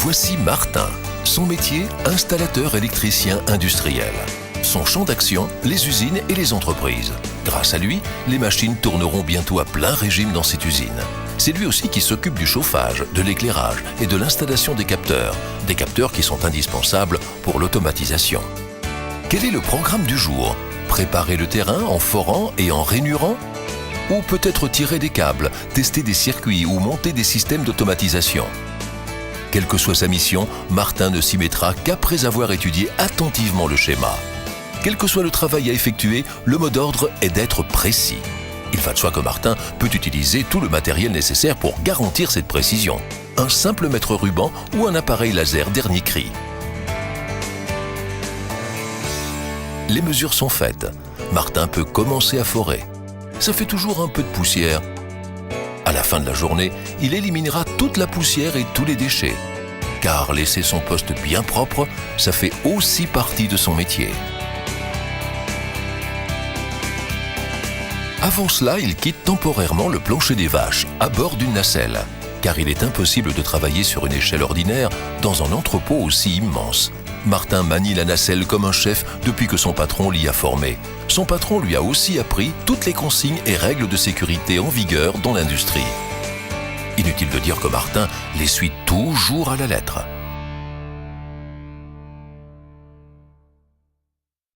Voici Martin. Son métier, installateur électricien industriel. Son champ d'action, les usines et les entreprises. Grâce à lui, les machines tourneront bientôt à plein régime dans cette usine. C'est lui aussi qui s'occupe du chauffage, de l'éclairage et de l'installation des capteurs qui sont indispensables pour l'automatisation. Quel est le programme du jour? Préparer le terrain en forant et en rainurant? Ou peut-être tirer des câbles, tester des circuits ou monter des systèmes d'automatisation? Quelle que soit sa mission, Martin ne s'y mettra qu'après avoir étudié attentivement le schéma. Quel que soit le travail à effectuer, le mot d'ordre est d'être précis. Il va de soi que Martin peut utiliser tout le matériel nécessaire pour garantir cette précision. Un simple mètre-ruban ou un appareil laser dernier cri. Les mesures sont faites. Martin peut commencer à forer. Ça fait toujours un peu de poussière. À la fin de la journée, il éliminera toute la poussière et tous les déchets. Car laisser son poste bien propre, ça fait aussi partie de son métier. Avant cela, il quitte temporairement le plancher des vaches, à bord d'une nacelle. Car il est impossible de travailler sur une échelle ordinaire dans un entrepôt aussi immense. Martin manie la nacelle comme un chef depuis que son patron l'y a formé. Son patron lui a aussi appris toutes les consignes et règles de sécurité en vigueur dans l'industrie. Inutile de dire que Martin les suit toujours à la lettre.